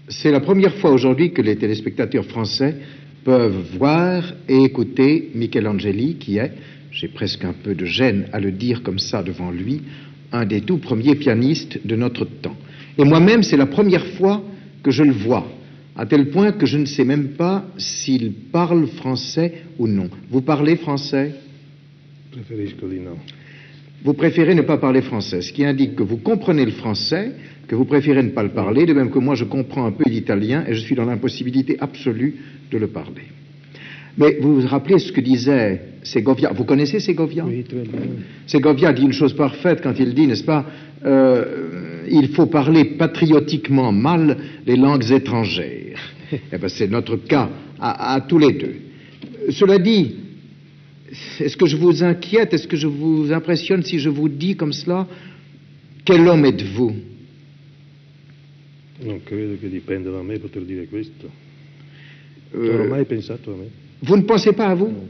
C'est la première fois aujourd'hui que les téléspectateurs français peuvent voir et écouter Michelangeli, qui est, j'ai presque un peu de gêne à le dire comme ça devant lui, un des tout premiers pianistes de notre temps. Et moi-même, c'est la première fois que je le vois, à tel point que je ne sais même pas s'il parle français ou non. Vous parlez français? Vous préférez ne pas parler français, ce qui indique que vous comprenez le français, que vous préférez ne pas le parler, de même que moi je comprends un peu l'italien et je suis dans l'impossibilité absolue de le parler. Mais vous vous rappelez ce que disait Segovia? Vous connaissez Segovia? Oui, très bien. Segovia dit une chose parfaite quand il dit, n'est-ce pas, il faut parler patriotiquement mal les langues étrangères. Eh bien, c'est notre cas à tous les deux. Cela dit, est-ce que je vous inquiète, est-ce que je vous impressionne si je vous dis comme cela, quel homme êtes-vous? Non credo che dipenda da me poter dire questo. Non ho mai pensato a me. Vous ne pensez pas à vous? Non.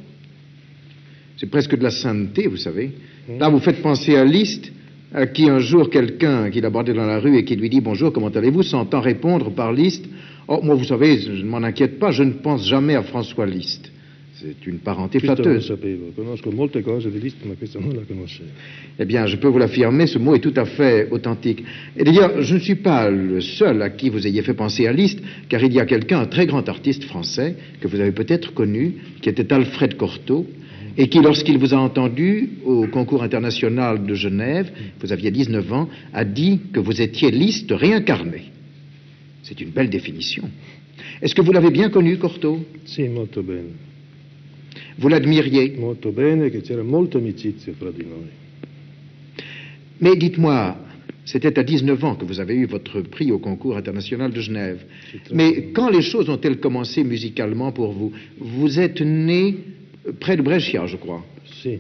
C'est presque de la sainteté, vous savez. Là, vous faites penser à Liszt, à qui un jour quelqu'un qui l'abordait dans la rue et qui lui dit « Bonjour, comment allez-vous ?» s'entend répondre par Liszt « Oh, moi, vous savez, je ne m'en inquiète pas, je ne pense jamais à François Liszt. » C'est une parenté Questo non lo flatteuse. sapevo. Conosco molte cose di Liszt, ma questa non la conoscevo. Eh bien, je peux vous l'affirmer, ce mot est tout à fait authentique. Et d'ailleurs, je ne suis pas le seul à qui vous ayez fait penser à Liszt, car il y a quelqu'un, un très grand artiste français, que vous avez peut-être connu, qui était Alfred Cortot, et qui, lorsqu'il vous a entendu au concours international de Genève, vous aviez 19 ans, a dit que vous étiez Liszt réincarné. C'est une belle définition. Est-ce que vous l'avez bien connu, Cortot? Sì, molto bene. Vous l'admiriez? Molto bene, che c'era molta amicizia fra di noi. Mais dites-moi, c'était à 19 ans que vous avez eu votre prix au concours international de Genève. Mais quand les choses ont-elles commencé musicalement pour vous? Vous êtes né près de Brescia, je crois. Sì,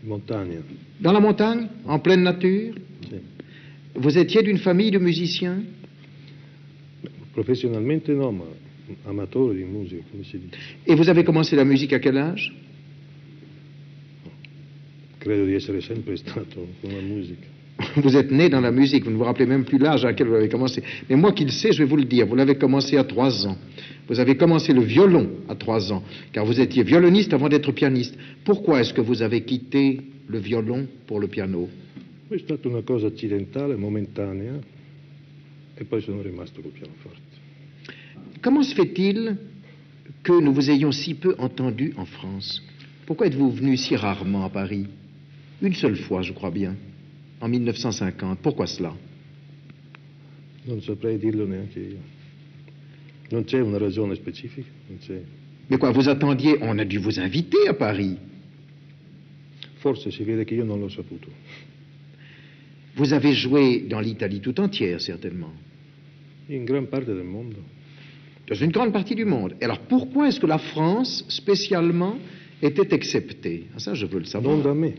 montagna. Dans la montagne? En pleine nature? Sì. Vous étiez d'une famille de musiciens? Professionalmente no, ma amatore di musica, come si dice. Et vous avez commencé la musique à quel âge? Credo di essere sempre stato con la musica. Vous êtes né dans la musique, vous ne vous rappelez même plus l'âge à laquelle vous avez commencé. Mais moi qui le sais, je vais vous le dire, vous l'avez commencé à 3 ans. Vous avez commencé le violon à 3 ans, car vous étiez violoniste avant d'être pianiste. Pourquoi est-ce que vous avez quitté le violon pour le piano? È stata una cosa accidentale, momentanea, e poi sono rimasto col pianoforte. Comment se fait-il que nous vous ayons si peu entendu en France? Pourquoi êtes-vous venu si rarement à Paris? Une seule fois, je crois bien, en 1950. Pourquoi cela? Non saprei dirlo neanche io. Non c'è una ragione specifica, non c'è. Mais quoi, vous attendiez? On a dû vous inviter à Paris. Forse si vede che io non l'ho saputo. Vous avez joué dans l'Italie tout entière, certainement. In gran parte del mondo. Dans une grande partie du monde. Et alors pourquoi est-ce que la France, spécialement, était exceptée? Ah, ça, je veux le savoir. Non da me.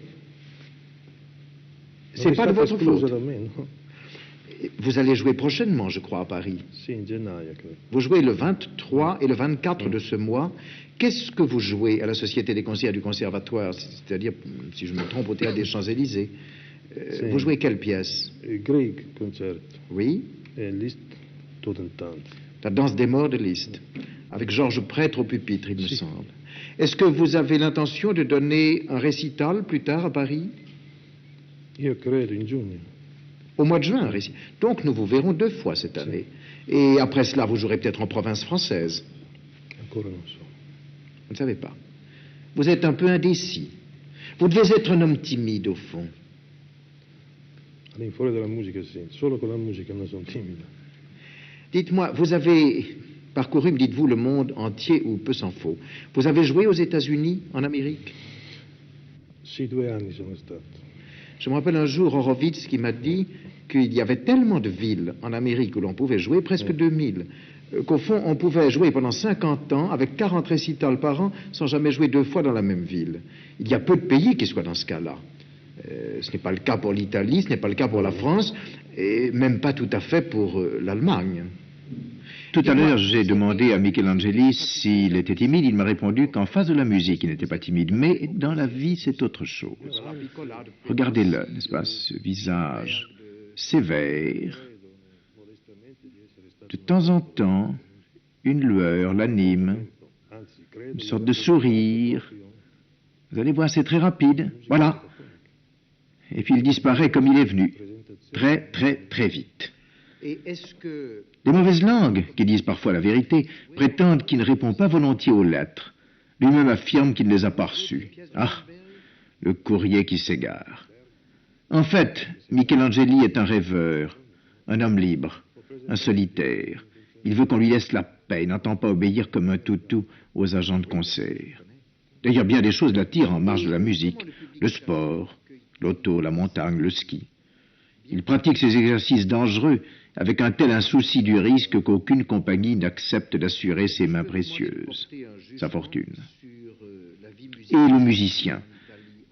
C'est pas de votre faute. Da me, no? Vous allez jouer prochainement, je crois, à Paris. Sì, in gennaio, credo. Vous jouez le 23 et le 24 de ce mois. Qu'est-ce que vous jouez à la Société des concerts du Conservatoire, c'est-à-dire, si je me trompe, au Théâtre des Champs-Élysées? Vous jouez quelle pièce? Grieg concerto. Oui, E Liszt Totentanz. la danse des morts de Liszt, avec Georges Prêtre au pupitre, il me semble. Est-ce que vous avez l'intention de donner un récital plus tard à Paris? Io credo in giugno. Au mois de juin, un récital. Donc nous vous verrons 2 fois cette année. Et après cela, vous jouerez peut-être en province française. Ancora non so. Vous ne savez pas. Vous êtes un peu indécis. Vous devez être un homme timide, au fond. All'infuori della musica sì, solo con la musica non sono timido. Dites-moi, vous avez parcouru, me dites-vous, le monde entier, ou peu s'en faut. Vous avez joué aux États-Unis, en Amérique? Sì, 2 anni sono stato. Je me rappelle un jour Horowitz qui m'a dit qu'il y avait tellement de villes en Amérique où l'on pouvait jouer, presque 2000, qu'au fond, on pouvait jouer pendant 50 ans avec 40 récitals par an sans jamais jouer 2 fois dans la même ville. Il y a peu de pays qui soient dans ce cas-là. Ce n'est pas le cas pour l'Italie, ce n'est pas le cas pour la France, et même pas tout à fait pour l'Allemagne. Tout à l'heure, j'ai demandé à Michelangeli s'il était timide. Il m'a répondu qu'en face de la musique, il n'était pas timide. Mais dans la vie, c'est autre chose. Regardez-le, n'est-ce pas, ce visage sévère, De temps en temps, une lueur l'anime, une sorte de sourire. Vous allez voir, c'est très rapide. Voilà. Et puis il disparaît comme il est venu. Très, très, très vite. Et est-ce que... Les mauvaises langues, qui disent parfois la vérité, prétendent qu'il ne répond pas volontiers aux lettres. Lui-même affirme qu'il ne les a pas reçues. Ah, le courrier qui s'égare. En fait, Michelangeli est un rêveur, un homme libre, un solitaire. Il veut qu'on lui laisse la paix, il n'entend pas obéir comme un toutou aux agents de concert. D'ailleurs, bien des choses l'attirent en marge de la musique, le sport, l'auto, la montagne, le ski. Il pratique ces exercices dangereux avec un tel insouci du risque qu'aucune compagnie n'accepte d'assurer ses mains précieuses, sa fortune. Et le musicien.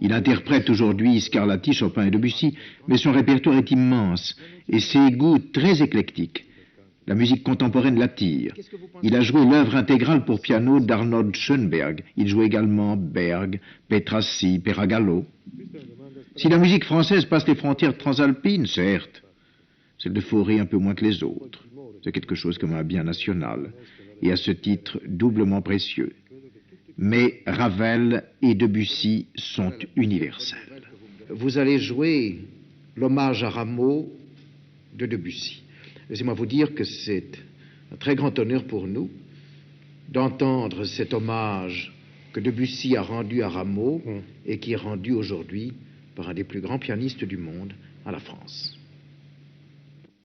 Il interprète aujourd'hui Scarlatti, Chopin et Debussy, mais son répertoire est immense et ses goûts très éclectiques. La musique contemporaine l'attire. Il a joué l'œuvre intégrale pour piano d'Arnold Schönberg. Il joue également Berg, Petrassi, Peragallo. Si la musique française passe les frontières transalpines, certes, celle de Fauré un peu moins que les autres. C'est quelque chose comme un bien national, et à ce titre doublement précieux. Mais Ravel et Debussy sont universels. Vous allez jouer l'hommage à Rameau de Debussy. Laissez-moi vous dire que c'est un très grand honneur pour nous d'entendre cet hommage que Debussy a rendu à Rameau et qui est rendu aujourd'hui par un des plus grands pianistes du monde à la France.